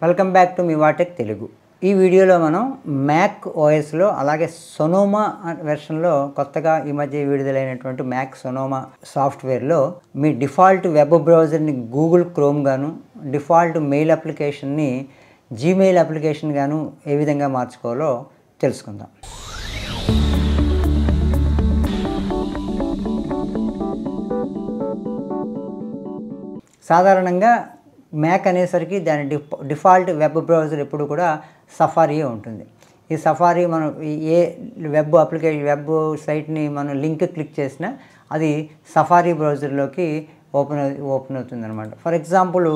Welcome back to మివాటెక్ తెలుగు. ఈ వీడియోలో మనం మ్యాక్ ఓఎస్లో అలాగే సొనోమా వెర్షన్లో కొత్తగా ఈ మధ్య విడుదలైనటువంటి మ్యాక్ సొనోమా సాఫ్ట్వేర్లో మీ డిఫాల్ట్ వెబ్ బ్రౌజర్ని గూగుల్ క్రోమ్ గాను, డిఫాల్ట్ మెయిల్ అప్లికేషన్ని జీమెయిల్ అప్లికేషన్ గాను ఏ విధంగా మార్చుకోవాలో తెలుసుకుందాం. సాధారణంగా మ్యాక్ అనేసరికి దాని డిఫాల్ట్ వెబ్ బ్రౌజర్ ఎప్పుడు కూడా సఫారీయే ఉంటుంది. ఈ సఫారీ మనం ఏ వెబ్ సైట్ని మనం లింక్ క్లిక్ చేసినా అది సఫారీ బ్రౌజర్లోకి ఓపెన్ అవుతుంది అనమాట. ఫర్ ఎగ్జాంపుల్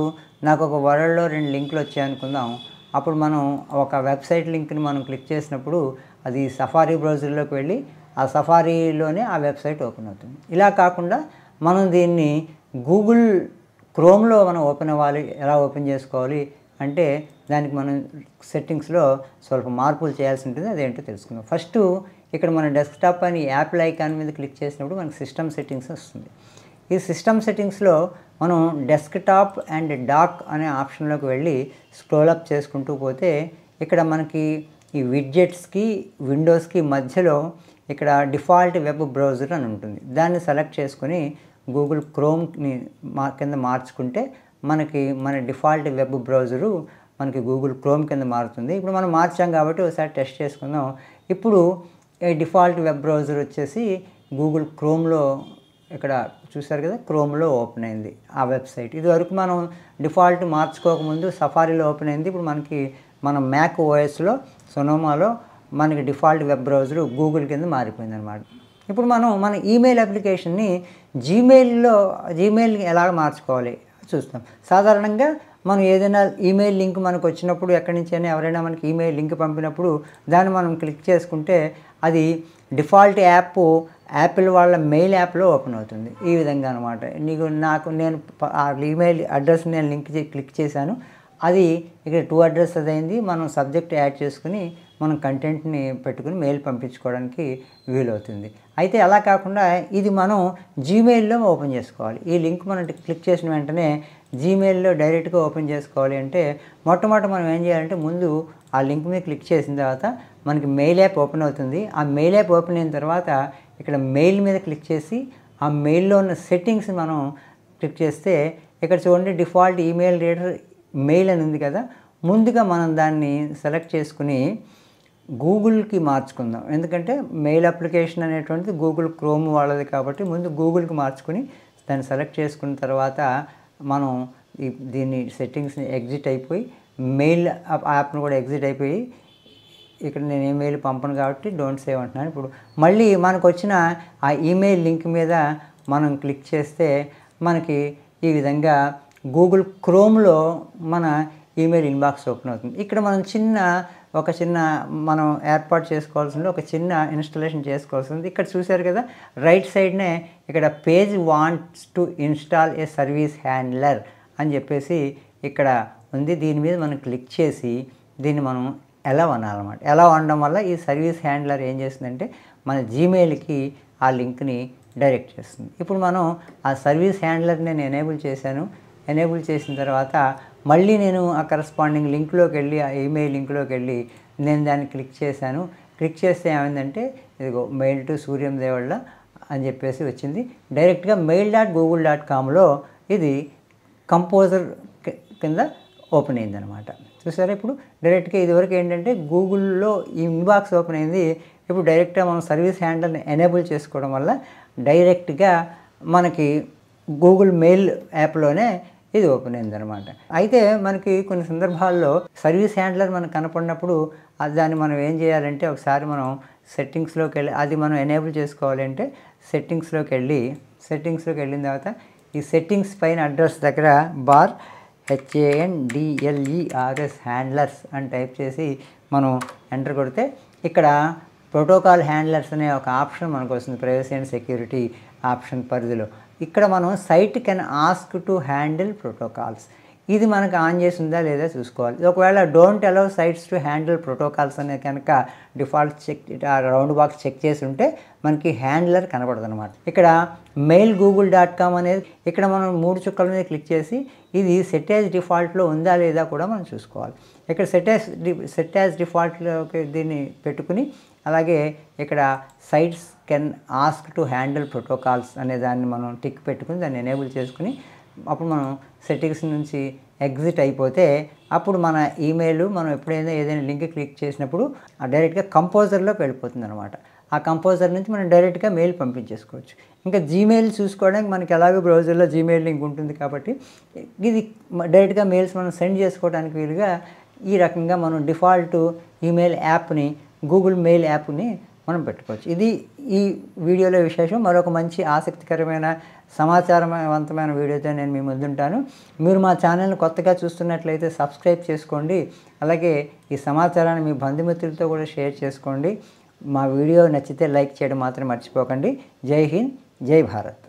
నాకు ఒక వరల్డ్లో 2 లింకులు వచ్చాయనుకుందాం. అప్పుడు మనం ఒక వెబ్సైట్ లింక్ని మనం క్లిక్ చేసినప్పుడు అది సఫారీ బ్రౌజర్లోకి వెళ్ళి ఆ సఫారీలోనే ఆ వెబ్సైట్ ఓపెన్ అవుతుంది. ఇలా కాకుండా మనం దీన్ని గూగుల్ క్రోమ్లో మనం ఎలా ఓపెన్ చేసుకోవాలి అంటే దానికి మనం సెట్టింగ్స్లో స్వల్ప మార్పులు చేయాల్సి ఉంటుంది. అదేంటో తెలుసుకుందాం. ఫస్ట్ ఇక్కడ మన డెస్క్టాప్ పైన యాపిల్ ఐకాన్ మీద క్లిక్ చేసినప్పుడు మనకి సిస్టమ్ సెట్టింగ్స్ వస్తుంది. ఈ సిస్టమ్ సెట్టింగ్స్లో మనం డెస్క్టాప్ అండ్ డాక్ అనే ఆప్షన్లోకి వెళ్ళి స్క్రోల్ అప్ చేసుకుంటూ పోతే ఇక్కడ మనకి ఈ విడ్జెట్స్కి విండోస్కి మధ్యలో ఇక్కడ డిఫాల్ట్ వెబ్ బ్రౌజర్ అని ఉంటుంది. దాన్ని సెలెక్ట్ చేసుకుని గూగుల్ క్రోమ్ని కింద మార్చుకుంటే మనకి మన డిఫాల్ట్ వెబ్ బ్రౌజరు మనకి గూగుల్ క్రోమ్ కింద మారుతుంది. ఇప్పుడు మనం మార్చాం కాబట్టి ఒకసారి టెస్ట్ చేసుకుందాం. ఇప్పుడు ఈ డిఫాల్ట్ వెబ్ బ్రౌజర్ వచ్చేసి గూగుల్ క్రోమ్లో ఇక్కడ చూసారు కదా, క్రోమ్లో ఓపెన్ అయింది ఆ వెబ్సైట్. ఇదివరకు మనం డిఫాల్ట్ మార్చుకోకముందు సఫారీలో ఓపెన్ అయింది. ఇప్పుడు మన మ్యాక్ ఓఎస్లో సొనోమాలో మనకి డిఫాల్ట్ వెబ్ బ్రౌజరు గూగుల్ కింద మారిపోయింది అనమాట. ఇప్పుడు మన ఈమెయిల్ అప్లికేషన్ని జీమెయిల్ని ఎలా మార్చుకోవాలి చూస్తాం. సాధారణంగా మనం ఏదైనా ఈమెయిల్ లింక్ మనకు వచ్చినప్పుడు ఎక్కడి నుంచి అయినా ఎవరైనా మనకి ఈమెయిల్ లింక్ పంపినప్పుడు దాన్ని మనం క్లిక్ చేసుకుంటే అది డిఫాల్ట్ యాపిల్ వాళ్ళ మెయిల్ యాప్లో ఓపెన్ అవుతుంది. ఈ విధంగా అనమాట. నేను ఆ ఈమెయిల్ అడ్రస్ నేను క్లిక్ చేశాను. అది ఇక్కడ 2 అడ్రస్ అదైంది. మనం సబ్జెక్ట్ యాడ్ చేసుకుని మనం కంటెంట్ని పెట్టుకుని మెయిల్ పంపించుకోవడానికి వీలవుతుంది. అయితే అలా కాకుండా ఇది మనం జీమెయిల్లో ఓపెన్ చేసుకోవాలి. ఈ లింక్ మనం క్లిక్ చేసిన వెంటనే జీమెయిల్లో డైరెక్ట్గా ఓపెన్ చేసుకోవాలి అంటే మొట్టమొదట మనం ఏం చేయాలంటే ముందు ఆ లింక్ మీద క్లిక్ చేసిన తర్వాత మనకి మెయిల్ యాప్ ఓపెన్ అవుతుంది. ఆ మెయిల్ యాప్ ఓపెన్ అయిన తర్వాత ఇక్కడ మెయిల్ మీద క్లిక్ చేసి ఆ మెయిల్లో ఉన్న సెట్టింగ్స్ మనం క్లిక్ చేస్తే ఇక్కడ చూడండి డిఫాల్ట్ ఈమెయిల్ రీడర్ మెయిల్ అని ఉంది కదా. ముందుగా మనం దాన్ని సెలెక్ట్ చేసుకుని గూగుల్కి మార్చుకుందాం. ఎందుకంటే మెయిల్ అప్లికేషన్ అనేటువంటిది గూగుల్ క్రోమ్ వాళ్ళది కాబట్టి ముందు గూగుల్కి మార్చుకుని దాన్ని సెలెక్ట్ చేసుకున్న తర్వాత మనం దీన్ని సెట్టింగ్స్ని ఎగ్జిట్ అయిపోయి మెయిల్ యాప్ను కూడా ఎగ్జిట్ అయిపోయి ఇక్కడ నేను ఈమెయిల్ పంపను కాబట్టి డోంట్ సేవ్ అంటున్నాను. ఇప్పుడు మళ్ళీ మనకు వచ్చిన ఆ ఈమెయిల్ లింక్ మీద మనం క్లిక్ చేస్తే మనకి ఈ విధంగా గూగుల్ క్రోమ్లో మన ఈమెయిల్ ఇన్బాక్స్ ఓపెన్ అవుతుంది. ఇక్కడ మనం ఏర్పాటు చేసుకోవాల్సింది ఒక చిన్న ఇన్స్టాలేషన్ చేసుకోవాల్సింది. ఇక్కడ చూశారు కదా, రైట్ సైడ్నే ఇక్కడ page wants to install A service handler అని చెప్పేసి ఇక్కడ ఉంది. దీని మీద మనం క్లిక్ చేసి దీన్ని మనం ఎలా అనాలన్నమాట. ఎలా అనడం వల్ల ఈ సర్వీస్ హ్యాండ్లర్ ఏం చేస్తుందంటే మన జీమెయిల్కి ఆ లింక్ని డైరెక్ట్ చేస్తుంది. ఇప్పుడు మనం ఆ సర్వీస్ హ్యాండ్లర్ని నేను ఎనేబుల్ చేసిన తర్వాత మళ్ళీ నేను ఆ కరస్పాండింగ్ లింక్లోకి వెళ్ళి ఆ ఈమెయిల్ లింక్లోకి వెళ్ళి నేను దాన్ని క్లిక్ చేశాను. క్లిక్ చేస్తే ఏమైందంటే ఇదిగో మెయిల్ టు సూర్యం దేవళ్ళ అని చెప్పేసి వచ్చింది. డైరెక్ట్గా mail.google.comలో ఇది కంపోజర్ కింద ఓపెన్ అయిందనమాట. చూసారా, ఇప్పుడు డైరెక్ట్గా ఇదివరకు ఏంటంటే గూగుల్లో ఈ ఇన్బాక్స్ ఓపెన్ అయింది. ఇప్పుడు డైరెక్ట్గా మనం సర్వీస్ హ్యాండ్లర్ని ఎనేబుల్ చేసుకోవడం వల్ల డైరెక్ట్గా మనకి గూగుల్ మెయిల్ యాప్లోనే ఇది ఓపెన్ అయిందనమాట. అయితే మనకి కొన్ని సందర్భాల్లో సర్వీస్ హ్యాండ్లర్ మనకు కనపడినప్పుడు దాన్ని మనం ఏం చేయాలంటే ఒకసారి మనం సెట్టింగ్స్లోకి వెళ్ళి అది మనం ఎనేబుల్ చేసుకోవాలి అంటే సెట్టింగ్స్లోకి వెళ్ళిన తర్వాత ఈ సెట్టింగ్స్ పైన అడ్రస్ దగ్గర HANDLERS హ్యాండ్లర్స్ అని టైప్ చేసి మనం ఎంటర్ కొడితే ఇక్కడ ప్రోటోకాల్ హ్యాండ్లర్స్ అనే ఒక ఆప్షన్ మనకు వస్తుంది. ప్రైవసీ అండ్ సెక్యూరిటీ ఆప్షన్ పరిధిలో ఇక్కడ మనం site can ask to handle protocols ఇది మనకు ఆన్ చేసి ఉందా లేదా చూసుకోవాలి. ఒకవేళ don't allow sites to handle protocols అనేది కనుక default check round box check చేసి ఉంటే మనకి హ్యాండ్లర్ కనబడదు అనమాట. ఇక్కడ mailgoogle.com అనేది ఇక్కడ మనం 3 చుక్కల మీద క్లిక్ చేసి ఇది సెట్ యాజ్ డిఫాల్ట్లో ఉందా లేదా కూడా మనం చూసుకోవాలి. ఇక్కడ సెట్ యాజ్ డిఫాల్ట్లోకి దీన్ని పెట్టుకుని అలాగే ఇక్కడ sites can ask to handle protocols అనే దాన్ని మనం టిక్ పెట్టుకుని దాన్ని ఎనేబుల్ చేసుకుని అప్పుడు మనం సెట్టింగ్స్ నుంచి ఎగ్జిట్ అయిపోతే అప్పుడు మన ఈమెయిల్ మనం ఎప్పుడైనా ఏదైనా లింక్ క్లిక్ చేసినప్పుడు డైరెక్ట్గా కంపోజర్లోకి వెళ్ళిపోతుంది అనమాట. ఆ కంపోజర్ నుంచి మనం డైరెక్ట్గా మెయిల్ పంపించేసుకోవచ్చు. ఇంకా జీమెయిల్ చూసుకోవడానికి మనకి ఎలాగో బ్రౌజర్లో జీమెయిల్ లింక్ ఉంటుంది కాబట్టి ఇది డైరెక్ట్గా మెయిల్స్ మనం సెండ్ చేసుకోవడానికి వీలుగా ఈ రకంగా మనం డిఫాల్ట్ ఈమెయిల్ యాప్ని గూగుల్ మెయిల్ యాప్ని మనం పెట్టుకోవచ్చు. ఇది ఈ వీడియోలో విశేషం. మరొక మంచి ఆసక్తికరమైన సమాచారవంతమైన వీడియోతో నేను మీ ముందుంటాను. మీరు మా ఛానల్ని కొత్తగా చూస్తున్నట్లయితే సబ్స్క్రైబ్ చేసుకోండి. అలాగే ఈ సమాచారాన్ని మీ బంధుమిత్రులతో కూడా షేర్ చేసుకోండి. మా వీడియో నచ్చితే లైక్ చేయడం మాత్రం మర్చిపోకండి. జై హింద్, జై భారత్.